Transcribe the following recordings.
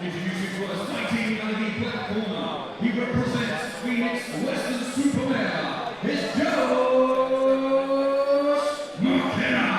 Introducing to us fighting out of the black corner, he represents Phoenix Western Supermare. It's McKenna.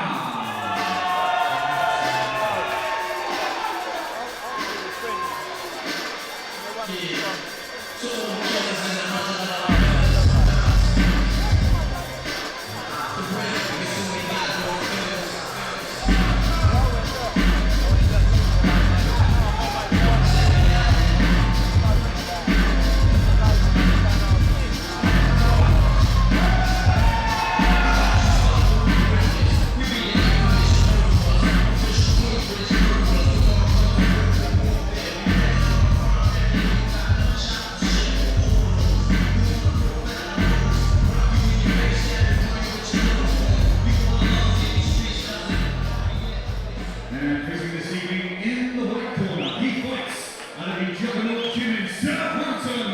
And facing this evening in the white corner, he fights out of the juggernaut gym in Southampton,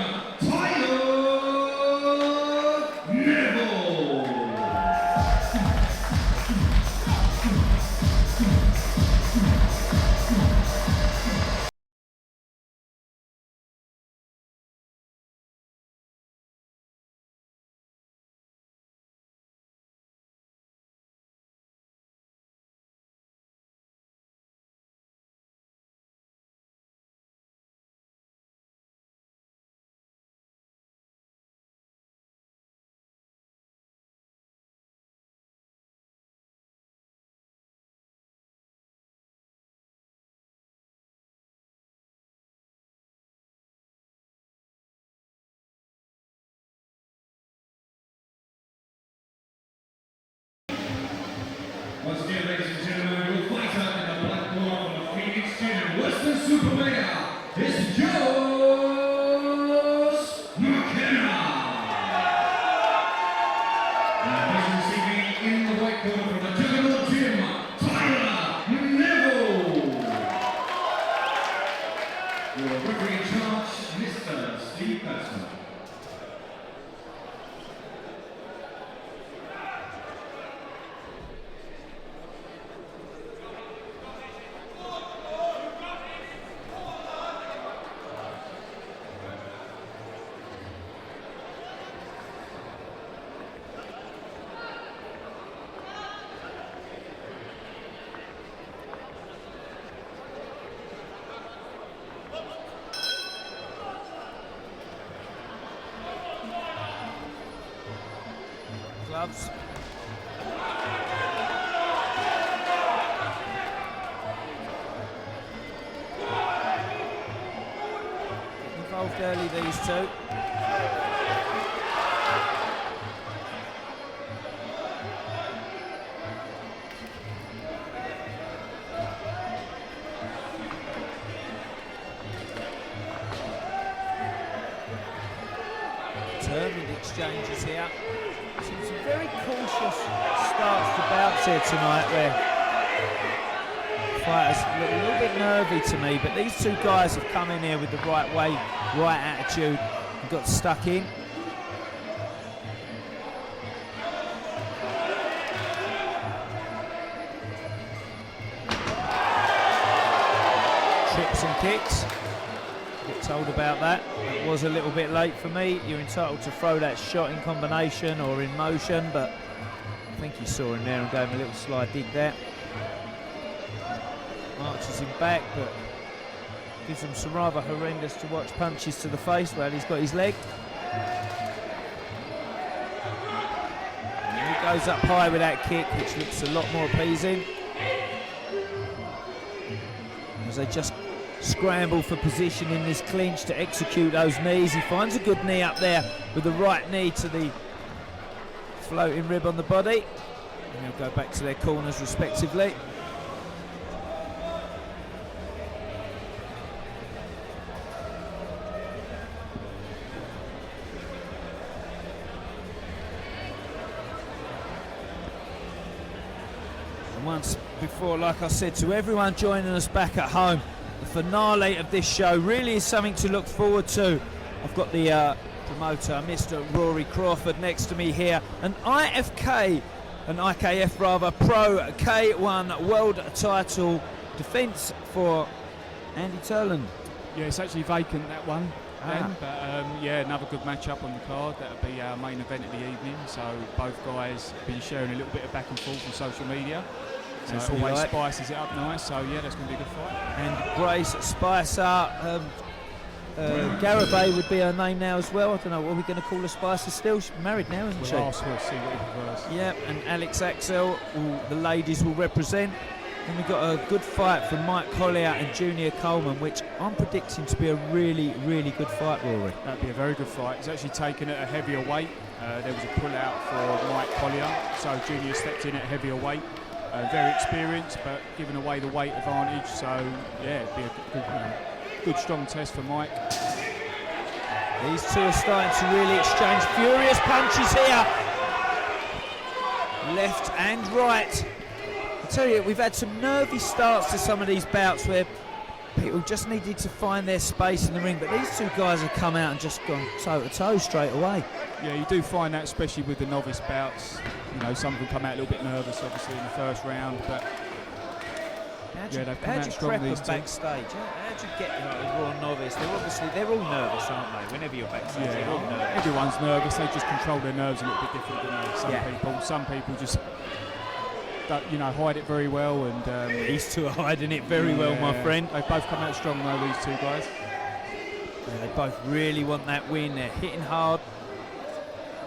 Neville. Once again, ladies and gentlemen, your fighter in the black corner from the Phoenix Gym, Western Supermare, it's McKenna. And facing this evening in the white corner from the juggernaut gym, Neville. Your referee in charge, Mr. Steve Passman. Gloves. Involved early, these two. Determined exchanges here. Some very cautious starts to bouts here tonight where fighters look a little bit nervy to me, but these two guys have come in here with the right way, right attitude and got stuck in. Trips and kicks. Get told about that. It was a little bit late for me. You're entitled to throw that shot in combination or in motion, but I think he saw him there and gave him a little slide dig there. Marches him back, but gives him some rather horrendous to watch punches to the face while he's got his leg. And he goes up high with that kick, which looks a lot more appeasing. As they just scramble for position in this clinch to execute those knees. He finds a good knee up there with the right knee to the floating rib on the body. And they'll go back to their corners respectively. And once before, like I said to everyone joining us back at home, the finale of this show really is something to look forward to. I've got the promoter, Mr. Rory Crawford, next to me here. An IKF Pro K1 world title defence for Andy Turland. Yeah, it's actually vacant, that one. Ah. But yeah, another good match-up on the card. That'll be our main event of the evening. So both guys have been sharing a little bit of back and forth on social media. So That's it always right. spices it up nice. So yeah, that's going to be a good fight. And Grace Spicer, Garibay would be her name now as well. I don't know, what are we going to call her, Spicer still? She's married now, isn't she? We'll ask her, see what he prefers. Yep, and Alex Axel, the ladies will represent. And we've got a good fight from Mike Collier and Junior Coleman, which I'm predicting to be a really, really good fight, Rory. That'd be a very good fight. He's actually taken it at a heavier weight. There was a pull-out for Mike Collier, so Junior stepped in at a heavier weight. Very experienced, but giving away the weight advantage. So yeah, it'd be a good strong test for Mike. These two are starting to really exchange furious punches here. Left and right. I tell you, we've had some nervy starts to some of these bouts where people just needed to find their space in the ring, but these two guys have come out and just gone toe to toe straight away. Yeah, you do find that, especially with the novice bouts. You know, some of them come out a little bit nervous, obviously, in the first round, but yeah, they've come out strong, these two. Backstage? How'd you get a raw novice? They're all nervous, aren't they? Whenever you're backstage, yeah, they're all nervous. Everyone's nervous. They just control their nerves a little bit different than some people just, you know, hide it very well. And these two are hiding it very well, my friend. They've both come out strong, though, these two guys. Yeah, they both really want that win. They're hitting hard.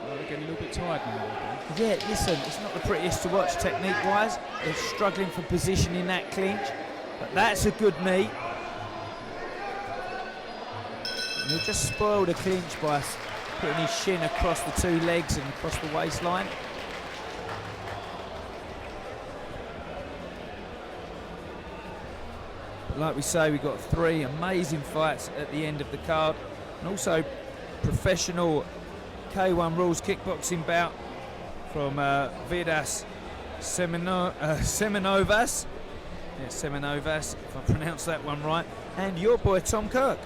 Well, they're getting a little bit tired now. Yeah, listen, it's not the prettiest to watch technique-wise. They're struggling for position in that clinch, but that's a good knee. And he'll just spoil the clinch by putting his shin across the two legs and across the waistline. But like we say, we've got 3 amazing fights at the end of the card, and also professional K1 rules kickboxing bout from Vidas Semenovas. Yeah, Semenovas, if I pronounce that one right. And your boy Tom Kirk.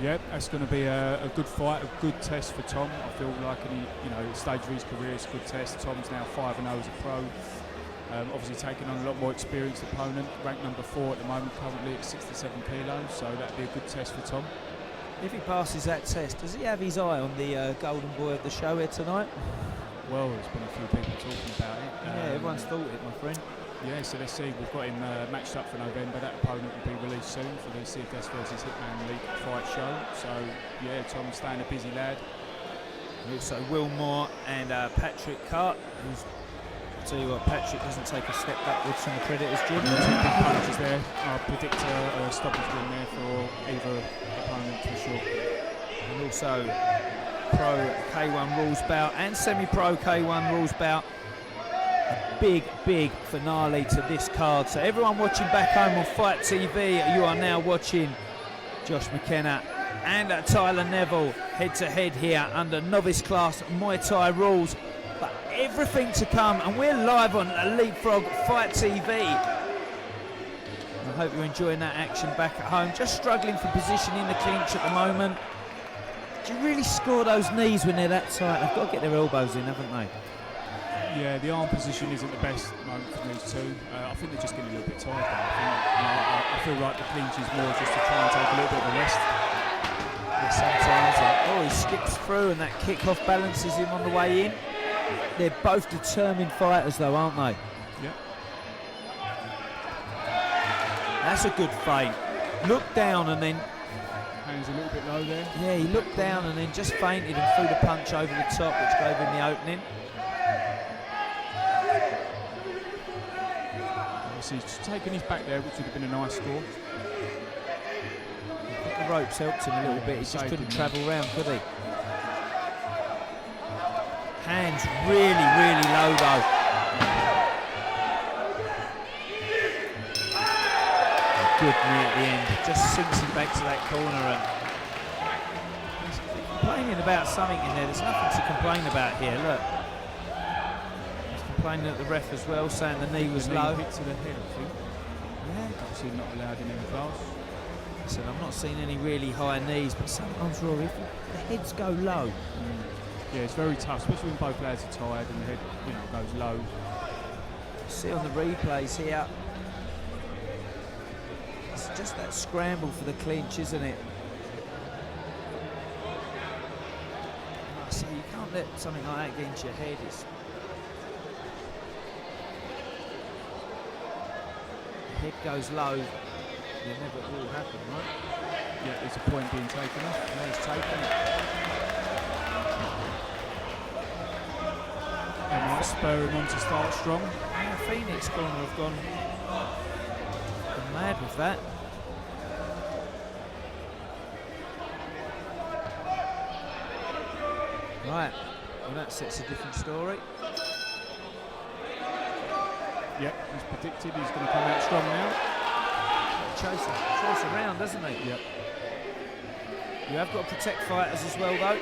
Yep, that's going to be a good fight, a good test for Tom. I feel like at the stage of his career, it's a good test. Tom's now 5-0 as a pro. Obviously taking on a lot more experienced opponent, ranked number 4 at the moment, currently at 67 kilos. So that'd be a good test for Tom. If he passes that test, does he have his eye on the golden boy of the show here tonight? Well, there's been a few people talking about it. Yeah, everyone's thought it, my friend. Yeah, so let's see. We've got him matched up for November. That opponent will be released soon for the CFS versus Hitman LeapFrof Fight show. So, yeah, Tom's staying a busy lad. And also Will Moore and Patrick Cart, who's, I'll tell you what, Patrick doesn't take a step backwards from the Predators gym. 2 big punches there. I predict a stoppage win there for either opponent for sure. And also pro K1 rules bout and semi-pro K1 rules bout. A big finale to this card. So everyone watching back home on Fight TV, you are now watching Josh McKenna and Tyler Neville head-to-head here under novice class Muay Thai rules. But everything to come, and we're live on LeapFrof Fight TV. I hope you're enjoying that action back at home. Just struggling for position in the clinch at the moment. Do you really score those knees when they're that tight? They've got to get their elbows in, haven't they? Yeah, the arm position isn't the best at the moment for these two. I think they're just getting a little bit tired. I feel like the clinch is more just to try and take a little bit of a rest. Yeah, sometimes. He skips through and that kick-off balances him on the way in. They're both determined fighters though, aren't they? Yeah. That's a good feint. Looked down and then... Hands a little bit low there. Yeah, he looked down and then just feinted and threw the punch over the top, which gave him the opening. He's taken his back there, which would have been a nice score. I think the ropes helped him a little bit. He just couldn't travel round, could he? Hands really low though. Good knee at the end. Just sinks him back to that corner and he's complaining about something in there. There's nothing to complain about here. Look. Complaining at the ref as well, saying the knee was low. Hit to the head, I think. Yeah. Obviously not allowed in any class. Listen, I'm not seeing any really high knees, but sometimes, Rory, if the heads go low. Yeah, it's very tough, especially when both lads are tired and the head, goes low. See on the replays here. It's just that scramble for the clinch, isn't it? let something like that get into your head. The head goes low, you never will happen, right? Yeah, there's a point being taken off. And he's taken it. They might spur him on to start strong. Yeah, Phoenix corner have gone mad with that. Right, well that sets a different story. Yep, as predicted, he's going to come out strong now. Chase around, doesn't he? Yep. You have got to protect fighters as well, though.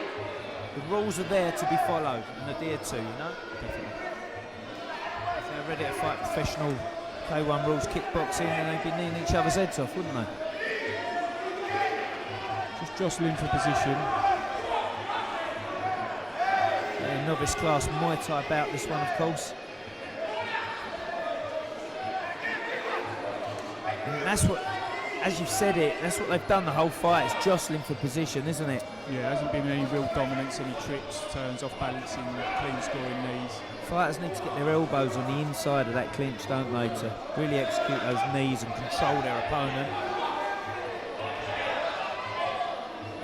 The rules are there to be followed and adhered to, you know? Definitely. If they're ready to fight professional K1 rules kickboxing, then they'd be kneeing each other's heads off, wouldn't they? Just jostling for position. Yeah, novice class Muay Thai bout, this one, of course. And that's what, as you've said it, that's what they've done the whole fight. It's jostling for position, isn't it? Yeah, there hasn't been any real dominance, any trips, turns, off balancing, clean scoring knees. Fighters need to get their elbows on the inside of that clinch, don't they, to really execute those knees and control their opponent.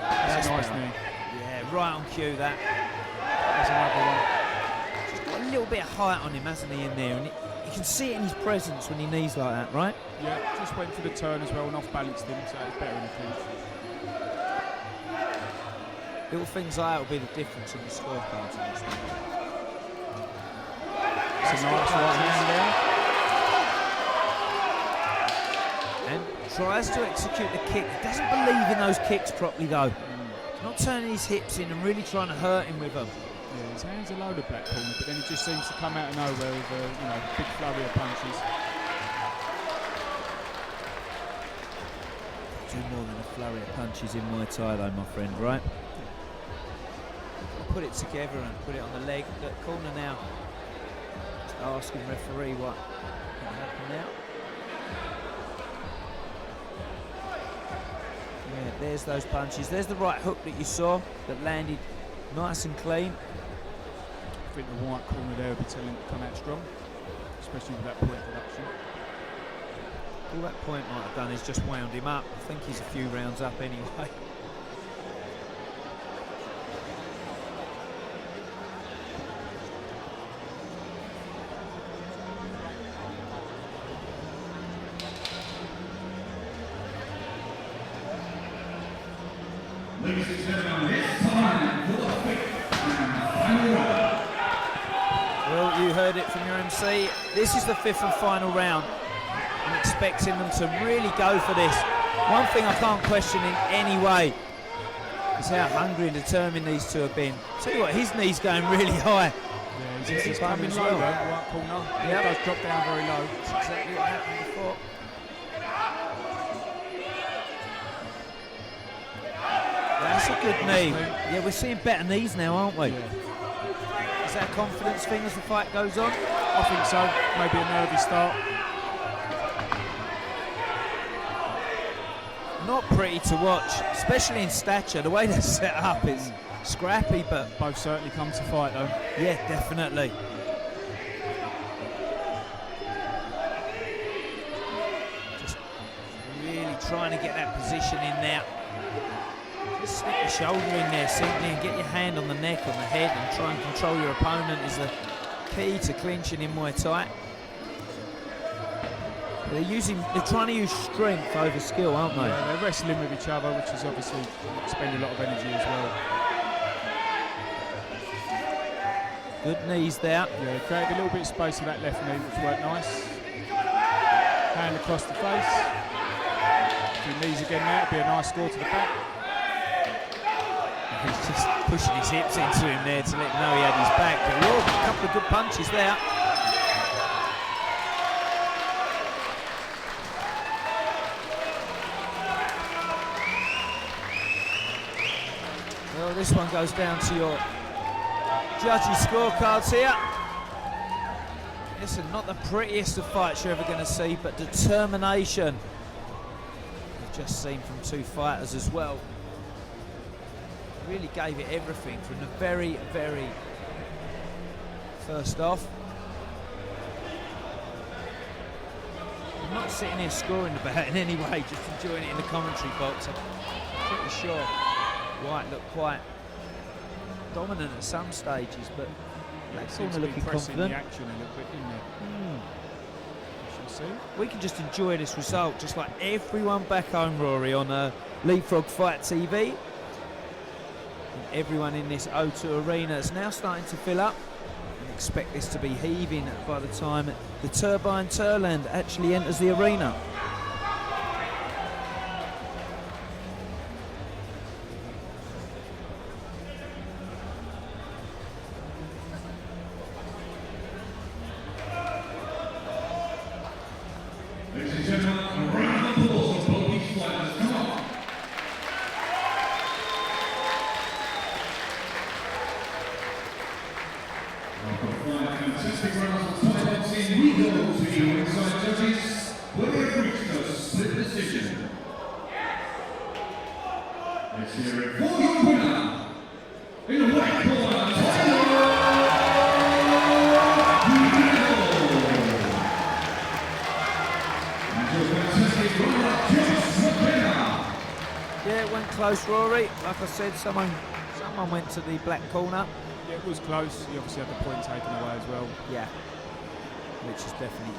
That's a nice knee. Yeah, right on cue, that. That's another one. He's got a little bit of height on him, hasn't he, in there? And you can see it in his presence when he knees like that, right? Yeah, just went for the turn as well and off balanced him, so it's better in the clinch. Little things like that will be the difference in the scorecards in this one. It's a nice right hand there. And tries to execute the kick. He doesn't believe in those kicks properly, though. He's not turning his hips in and really trying to hurt him with them. Yeah, his hands are loaded back corner, but then he just seems to come out of nowhere with a big flurry of punches. Do more than a flurry of punches in Muay Thai, though, my friend, right? Put it together and put it on the leg. Look, corner now. Just asking referee what can happen now. Yeah, there's those punches. There's the right hook that you saw that landed nice and clean. I think the white corner there will be telling him to come out strong, especially with that point deduction. All that point might have done is just wound him up. I think he's a few rounds up anyway. Ladies and gentlemen, it's time for the fifth and final round. Well, you heard it from your MC. This is the fifth and final round. I'm expecting them to really go for this. One thing I can't question in any way is how hungry and determined these two have been. Tell you what, his knee's going really high. Yeah, he's coming low, right corner. Yeah, It does drop down very low. That's exactly what happened before. That's a good knee. Yeah, we're seeing better knees now, aren't we? Yeah. Is that a confidence thing as the fight goes on? I think so. Maybe a nervy start. Not pretty to watch, especially in stature. The way they're set up is scrappy, but Both certainly come to fight though. yeah, definitely. Just really trying to get that position in there. Just stick your shoulder in there simply and get your hand on the neck, on the head, and try and control your opponent is the key to clinching in Muay Thai. They're trying to use strength over skill, aren't they? Yeah, they're wrestling with each other, which is obviously spend a lot of energy as well. Good knees there. Yeah, they created a little bit of space with that left knee, which worked nice. Hand across the face. Two knees again there, it'd be a nice score to the back. He's just pushing his hips into him there to let him know he had his back. But a couple of good punches there. Well, this one goes down to your judges' scorecards here. Listen, not the prettiest of fights you're ever going to see, but determination. We've just seen from two fighters as well. really gave it everything from the very, very first off. I'm not sitting here scoring the bout in any way, just enjoying it in the commentary box. I'm pretty sure White looked quite dominant at some stages, but Black Corner looking confident. The action a little bit, didn't it? See? We can just enjoy this result, just like everyone back home, Rory, on LeapFrof Fight TV. And everyone in this O2 arena is now starting to fill up. And expect this to be heaving by the time the Turbine Turland actually enters the arena. Ladies and gentlemen, a round of applause for both these fighters. Come on. After 5 fantastic rounds of time boxing, we go to the ringside judges, where they have reached a split decision. Let's hear it for your winner, in the white corner, Yeah, it went close, Rory. Like I said, someone went to the black corner. Yeah, it was close. He obviously had the point taken away as well. Yeah, which has definitely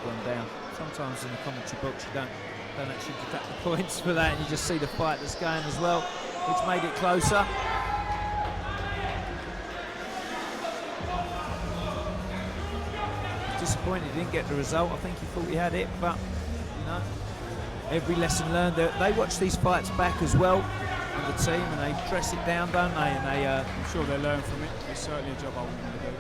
gone down. Sometimes in the commentary box you don't actually deduct the points for that, and you just see the fight that's going as well, which made it closer. Disappointed he didn't get the result. I think he thought he had it, but you know, every lesson learned. They watch these fights back as well on the team, and they dress it down, don't they? And they, I'm sure they learn from it. It's certainly a job I want them to do.